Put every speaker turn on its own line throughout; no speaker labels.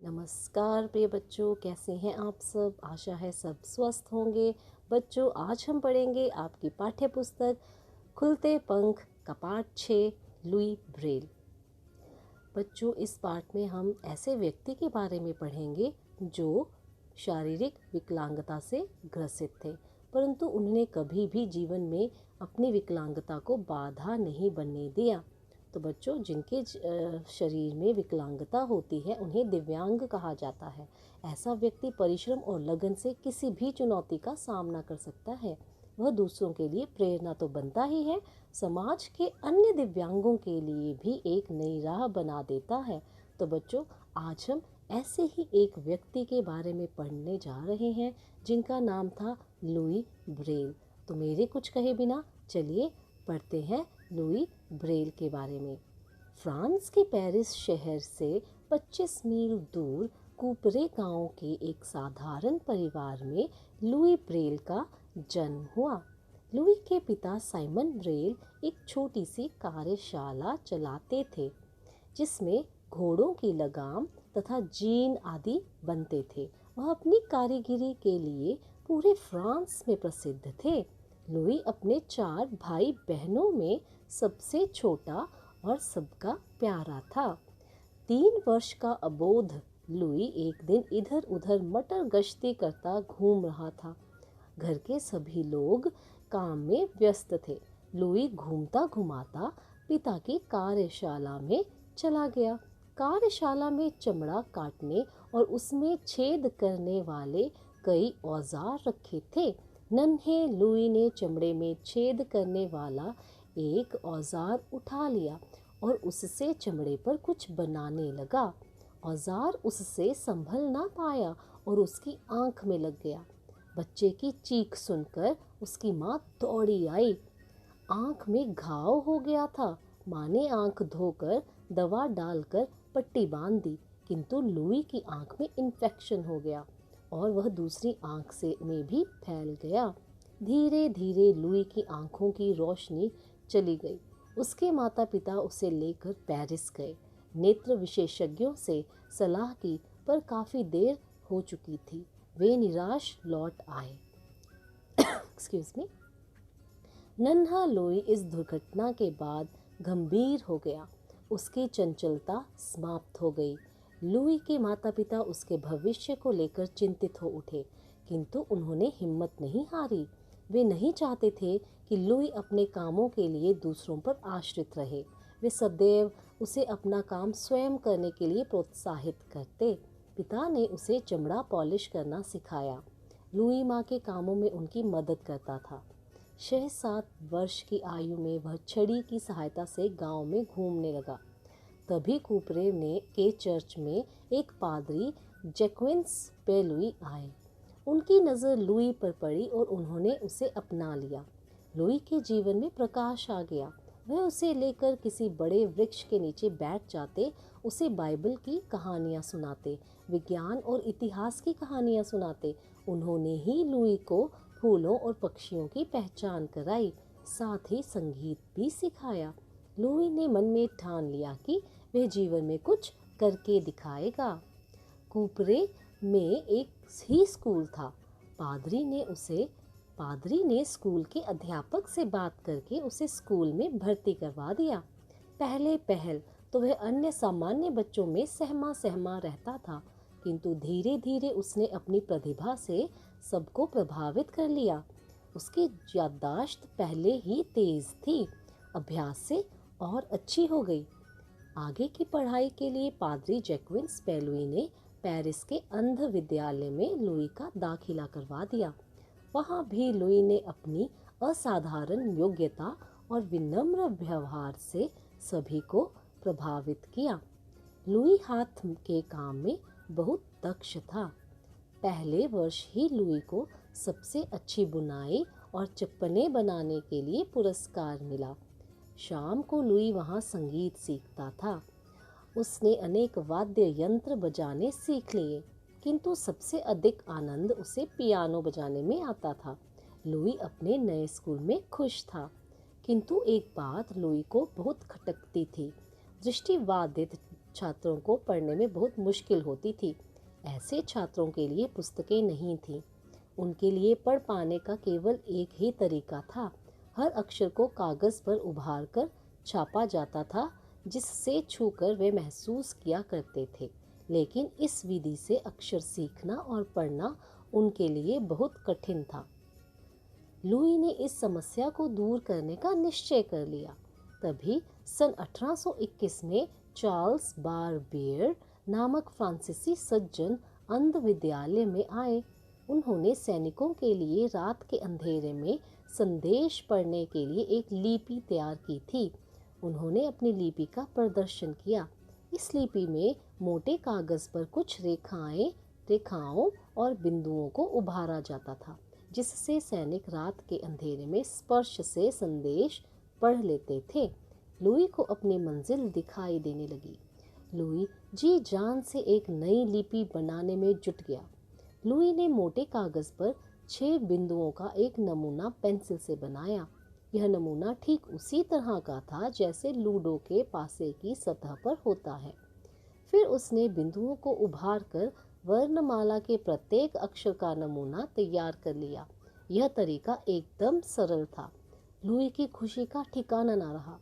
नमस्कार प्रिय बच्चों, कैसे हैं आप सब। आशा है सब स्वस्थ होंगे। बच्चों, आज हम पढ़ेंगे आपकी पाठ्य पुस्तक खुलते पंख का पाठ 6 लुई ब्रेल। बच्चों, इस पाठ में हम ऐसे व्यक्ति के बारे में पढ़ेंगे जो शारीरिक विकलांगता से ग्रसित थे, परंतु उन्होंने कभी भी जीवन में अपनी विकलांगता को बाधा नहीं बनने दिया। तो बच्चों, जिनके शरीर में विकलांगता होती है उन्हें दिव्यांग कहा जाता है। ऐसा व्यक्ति परिश्रम और लगन से किसी भी चुनौती का सामना कर सकता है। वह दूसरों के लिए प्रेरणा तो बनता ही है, समाज के अन्य दिव्यांगों के लिए भी एक नई राह बना देता है। तो बच्चों, आज हम ऐसे ही एक व्यक्ति के बारे में पढ़ने जा रहे हैं जिनका नाम था लुई ब्रेल। तो मेरे कुछ कहे बिना चलिए पढ़ते हैं लुई ब्रेल के बारे में। फ्रांस के पेरिस शहर से 25 मील दूर कूपरे गांव के एक साधारण परिवार में लुई ब्रेल का जन्म हुआ। लुई के पिता साइमन ब्रेल एक छोटी सी कार्यशाला चलाते थे जिसमें घोड़ों की लगाम तथा जीन आदि बनते थे। वह अपनी कारीगरी के लिए पूरे फ्रांस में प्रसिद्ध थे। लुई अपने 4 भाई बहनों में सबसे छोटा और सबका प्यारा था। 3 वर्ष का अबोध लुई एक दिन इधर उधर मटर गश्ती करता घूम रहा था। घर के सभी लोग काम में व्यस्त थे। लुई घूमता घुमाता पिता की कार्यशाला में चला गया। कार्यशाला में चमड़ा काटने और उसमें छेद करने वाले कई औजार रखे थे। नन्हे लुई ने चमड़े में छेद करने वाला एक औजार उठा लिया और उससे चमड़े पर कुछ बनाने लगा। औजार उससे संभल ना पाया और उसकी आंख में लग गया। बच्चे की चीख सुनकर उसकी माँ दौड़ी आई। आंख में घाव हो गया था। माँ ने आंख धोकर दवा डालकर पट्टी बांध दी, किंतु लुई की आंख में इन्फेक्शन हो गया और वह दूसरी आंख से में भी फैल गया। धीरे धीरे लुई की आंखों की रोशनी चली गई। उसके माता पिता उसे लेकर पेरिस गए। नेत्र विशेषज्ञों से सलाह की, पर काफ़ी देर हो चुकी थी। वे निराश लौट आए। Excuse me. नन्हा लुई इस दुर्घटना के बाद गंभीर हो गया। उसकी चंचलता समाप्त हो गई। लुई के माता पिता उसके भविष्य को लेकर चिंतित हो उठे, किंतु उन्होंने हिम्मत नहीं हारी। वे नहीं चाहते थे कि लुई अपने कामों के लिए दूसरों पर आश्रित रहे। वे सदैव उसे अपना काम स्वयं करने के लिए प्रोत्साहित करते। पिता ने उसे चमड़ा पॉलिश करना सिखाया। लुई माँ के कामों में उनकी मदद करता था। 6-7 वर्ष की आयु में वह छड़ी की सहायता से गांव में घूमने लगा। तभी कूपरे के चर्च में एक पादरी जैक्विन्स पे लुई आए। उनकी नज़र लुई पर पड़ी और उन्होंने उसे अपना लिया। लुई के जीवन में प्रकाश आ गया। वह उसे लेकर किसी बड़े वृक्ष के नीचे बैठ जाते, उसे बाइबल की कहानियाँ सुनाते, विज्ञान और इतिहास की कहानियाँ सुनाते। उन्होंने ही लुई को फूलों और पक्षियों की पहचान कराई, साथ ही संगीत भी सिखाया। लुई ने मन में ठान लिया कि वह जीवन में कुछ करके दिखाएगा। कूपरे में एक ही स्कूल था। पादरी ने स्कूल के अध्यापक से बात करके उसे स्कूल में भर्ती करवा दिया। पहले पहल तो वह अन्य सामान्य बच्चों में सहमा सहमा रहता था, किंतु धीरे धीरे उसने अपनी प्रतिभा से सबको प्रभावित कर लिया। उसकी याददाश्त पहले ही तेज थी, अभ्यास से और अच्छी हो गई। आगे की पढ़ाई के लिए पादरी जैक्विन्स पे लुई ने पेरिस के अंध विद्यालय में लुई का दाखिला करवा दिया। वहाँ भी लुई ने अपनी असाधारण योग्यता और विनम्र व्यवहार से सभी को प्रभावित किया। लुई हाथ के काम में बहुत दक्ष था। पहले वर्ष ही लुई को सबसे अच्छी बुनाई और चप्पलें बनाने के लिए पुरस्कार मिला। शाम को लुई वहाँ संगीत सीखता था। उसने अनेक वाद्य यंत्र बजाने सीख लिए, किंतु सबसे अधिक आनंद उसे पियानो बजाने में आता था। लुई अपने नए स्कूल में खुश था, किंतु एक बात लुई को बहुत खटकती थी। दृष्टिबाधित छात्रों को पढ़ने में बहुत मुश्किल होती थी। ऐसे छात्रों के लिए पुस्तकें नहीं थीं। उनके लिए पढ़ पाने का केवल एक ही तरीका था। हर अक्षर को कागज़ पर उभार कर छापा जाता था, जिससे छूकर वे महसूस किया करते थे। लेकिन इस विधि से अक्षर सीखना और पढ़ना उनके लिए बहुत कठिन था। लुई ने इस समस्या को दूर करने का निश्चय कर लिया। तभी सन 1821 में चार्ल्स बारबियर नामक फ्रांसीसी सज्जन अंध विद्यालय में आए। उन्होंने सैनिकों के लिए रात के अंधेरे में संदेश पढ़ने के लिए एक लिपि तैयार की थी। उन्होंने अपनी लिपि का प्रदर्शन किया। इस लिपि में मोटे कागज़ पर कुछ रेखाओं और बिंदुओं को उभारा जाता था, जिससे सैनिक रात के अंधेरे में स्पर्श से संदेश पढ़ लेते थे। लुई को अपनी मंजिल दिखाई देने लगी। लुई जी जान से एक नई लिपि बनाने में जुट गया। लुई ने मोटे कागज़ पर 6 बिंदुओं का एक नमूना पेंसिल से बनाया। यह नमूना ठीक उसी तरह का था जैसे लूडो के पासे की सतह पर होता है। फिर उसने बिंदुओं को उभार कर वर्णमाला के प्रत्येक अक्षर का नमूना तैयार कर लिया। यह तरीका एकदम सरल था। लुई की खुशी का ठिकाना न रहा।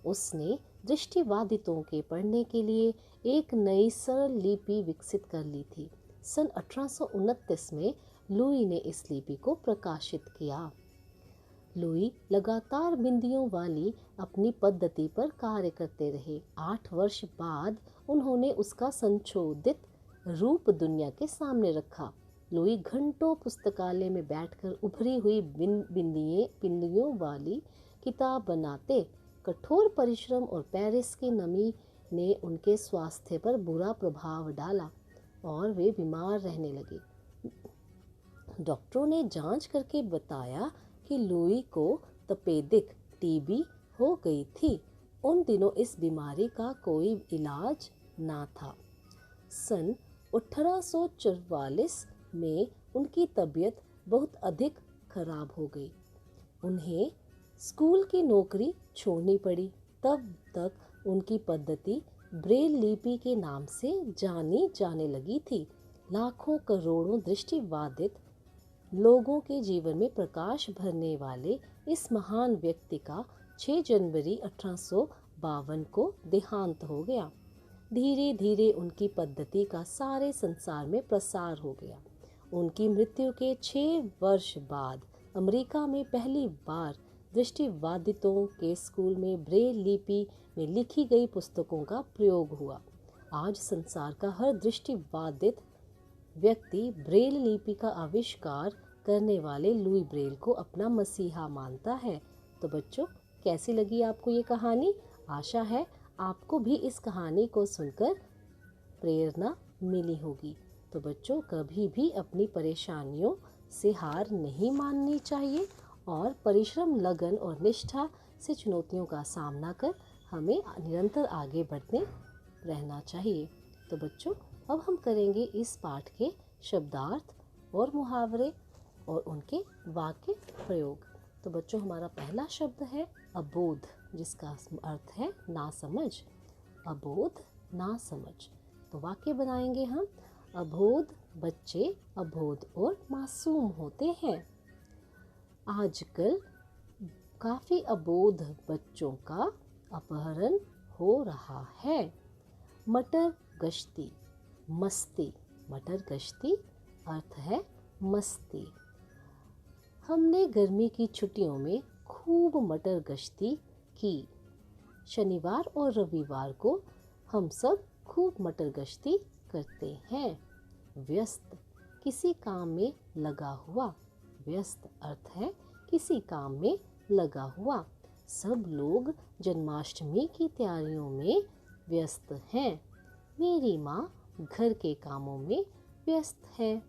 उसने दृष्टिबाधितों के पढ़ने के लिए एक नई सरल लिपि विकसित कर ली थी। सन 1829 में लुई ने इस लिपि को प्रकाशित किया। लुई लगातार बिंदियों वाली अपनी पद्धति पर कार्य करते रहे। 8 वर्ष बाद उन्होंने उसका संशोधित रूप दुनिया के सामने रखा। लुई घंटों पुस्तकालय में बैठकर उभरी हुई बिंदियों वाली किताब बनाते। कठोर परिश्रम और पेरिस की नमी ने उनके स्वास्थ्य पर बुरा प्रभाव डाला और वे बीमार रहने लगे। डॉक्टरों ने जांच करके बताया कि लुई को तपेदिक टीबी हो गई थी। उन दिनों इस बीमारी का कोई इलाज ना था। सन 1844 में उनकी तबीयत बहुत अधिक खराब हो गई। उन्हें स्कूल की नौकरी छोड़नी पड़ी। तब तक उनकी पद्धति ब्रेल लिपि के नाम से जानी जाने लगी थी। लाखों करोड़ों दृष्टिबाधित लोगों के जीवन में प्रकाश भरने वाले इस महान व्यक्ति का 6 जनवरी 1852 को देहांत हो गया। धीरे धीरे उनकी पद्धति का सारे संसार में प्रसार हो गया। उनकी मृत्यु के 6 वर्ष बाद अमेरिका में पहली बार दृष्टिबाधितों के स्कूल में ब्रेल लिपि में लिखी गई पुस्तकों का प्रयोग हुआ। आज संसार का हर दृष्टिबाधित व्यक्ति ब्रेल लिपि का आविष्कार करने वाले लुई ब्रेल को अपना मसीहा मानता है। तो बच्चों, कैसी लगी आपको ये कहानी? आशा है आपको भी इस कहानी को सुनकर प्रेरणा मिली होगी। तो बच्चों, कभी भी अपनी परेशानियों से हार नहीं माननी चाहिए और परिश्रम, लगन और निष्ठा से चुनौतियों का सामना कर हमें निरंतर आगे बढ़ते रहना चाहिए। तो बच्चों, अब हम करेंगे इस पाठ के शब्दार्थ और मुहावरे और उनके वाक्य प्रयोग। तो बच्चों, हमारा पहला शब्द है अबोध, जिसका अर्थ है नासमझ। अबोध, नासमझ। तो वाक्य बनाएंगे हम। अबोध बच्चे अबोध और मासूम होते हैं। आजकल काफ़ी अबोध बच्चों का अपहरण हो रहा है। मटर गश्ती, मस्ती। मटर गश्ती अर्थ है मस्ती। हमने गर्मी की छुट्टियों में खूब मटर गश्ती की। शनिवार और रविवार को हम सब खूब मटर गश्ती करते हैं। व्यस्त, किसी काम में लगा हुआ। व्यस्त अर्थ है किसी काम में लगा हुआ। सब लोग जन्माष्टमी की तैयारियों में व्यस्त हैं। मेरी माँ घर के कामों में व्यस्त है।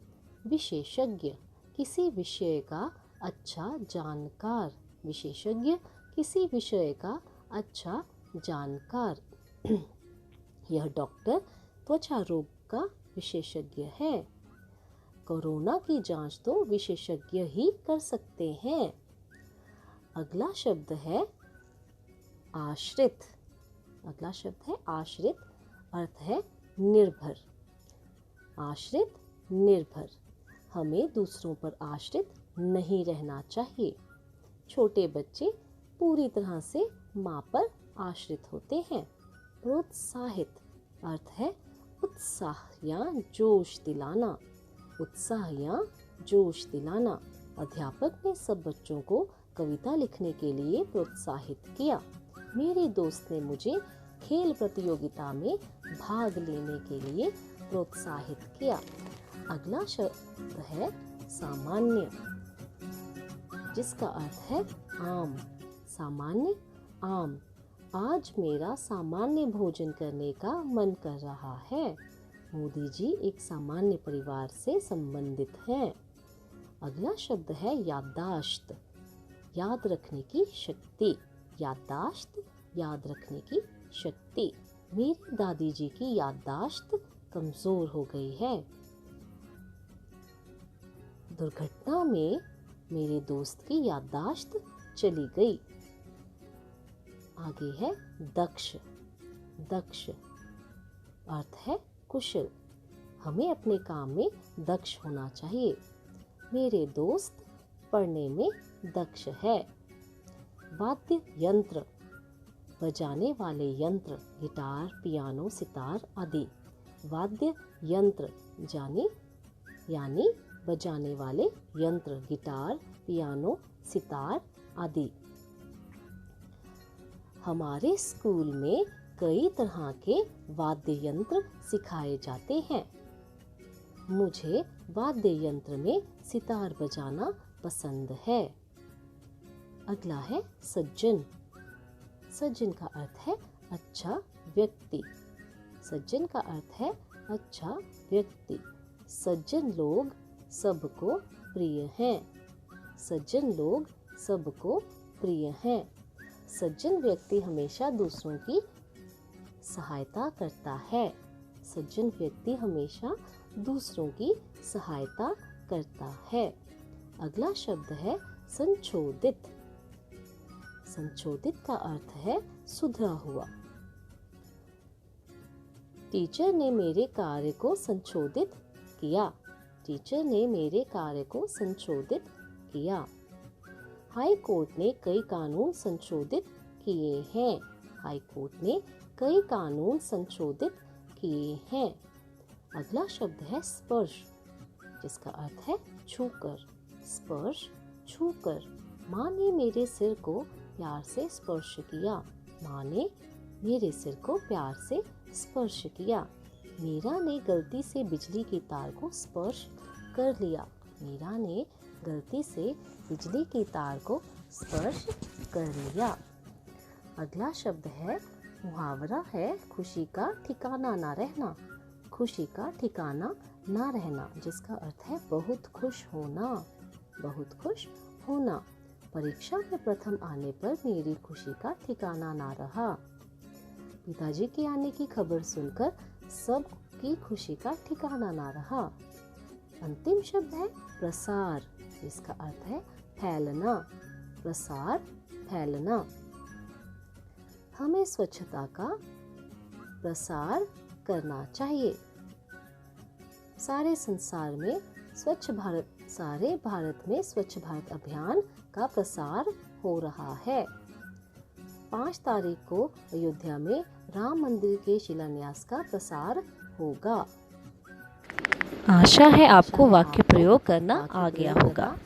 विशेषज्ञ, किसी विषय का अच्छा जानकार। विशेषज्ञ, किसी विषय का अच्छा जानकार। यह डॉक्टर त्वचा रोग का विशेषज्ञ है। कोरोना की जांच तो विशेषज्ञ ही कर सकते हैं। अगला शब्द है आश्रित। अगला शब्द है आश्रित। अर्थ है निर्भर। आश्रित, निर्भर। हमें दूसरों पर आश्रित नहीं रहना चाहिए। छोटे बच्चे पूरी तरह से माँ पर आश्रित होते हैं। प्रोत्साहित, अर्थ है उत्साह या जोश दिलाना। उत्साह या जोश दिलाना। अध्यापक ने सब बच्चों को कविता लिखने के लिए प्रोत्साहित किया। मेरे दोस्त ने मुझे खेल प्रतियोगिता में भाग लेने के लिए प्रोत्साहित किया। अगला शब्द है सामान्य, जिसका अर्थ है आम। सामान्य, आम। आज मेरा सामान्य भोजन करने का मन कर रहा है। मोदी जी एक सामान्य परिवार से संबंधित हैं। अगला शब्द है याददाश्त, याद रखने की शक्ति। याददाश्त, याद रखने की शक्ति। मेरी दादी जी की याददाश्त कमजोर हो गई है। दुर्घटना में मेरे दोस्त की याददाश्त चली गई। आगे है दक्ष। दक्ष अर्थ है कुशल। हमें अपने काम में दक्ष होना चाहिए। मेरे दोस्त पढ़ने में दक्ष है। वाद्य यंत्र, बजाने वाले यंत्र, गिटार, पियानो, सितार आदि। वाद्य यंत्र यानी बजाने वाले यंत्र, गिटार, पियानो, सितार आदि। हमारे स्कूल में कई तरह के वाद्य यंत्र सिखाए जाते हैं। मुझे वाद्य यंत्र में सितार बजाना पसंद है। अगला है सज्जन। सज्जन का अर्थ है अच्छा व्यक्ति। सज्जन का अर्थ है अच्छा व्यक्ति। सज्जन लोग सबको प्रिय हैं। सज्जन लोग सबको प्रिय हैं। सज्जन व्यक्ति हमेशा दूसरों की सहायता करता है। सज्जन व्यक्ति हमेशा दूसरों की सहायता करता है। अगला शब्द है संशोधित। संशोधित का अर्थ है सुधरा हुआ। टीचर ने मेरे कार्य को संशोधित किया। टीचर ने मेरे कार्य को संशोधित किया। हाई कोर्ट ने कई कानून संशोधित किए हैं। हाई कोर्ट ने कई कानून संशोधित किए हैं। अगला शब्द है स्पर्श, जिसका अर्थ है छूकर। स्पर्श, छूकर। माँ ने मेरे सिर को प्यार से स्पर्श किया। माँ ने मेरे सिर को प्यार से स्पर्श किया। मीरा ने गलती से बिजली की तार को स्पर्श कर लिया। मीरा ने गलती से बिजली की तार को स्पर्श कर लिया। अगला शब्द है मुहावरा है खुशी का ठिकाना ना रहना। खुशी का ठिकाना ना रहना, जिसका अर्थ है बहुत खुश होना। बहुत खुश होना। परीक्षा में प्रथम आने पर मेरी खुशी का ठिकाना ना रहा। पिताजी के आने की खबर सुनकर सबकी खुशी का ठिकाना ना रहा। अंतिम शब्द है प्रसार, इसका अर्थ है फैलना। प्रसार, फैलना। हमें स्वच्छता का प्रसार करना चाहिए। सारे संसार में स्वच्छ भारत, सारे भारत में स्वच्छ भारत अभियान का प्रसार हो रहा है। 5 तारीख को अयोध्या में राम मंदिर के शिलान्यास का प्रसार होगा।
आशा है आपको वाक्य प्रयोग करना आ गया होगा।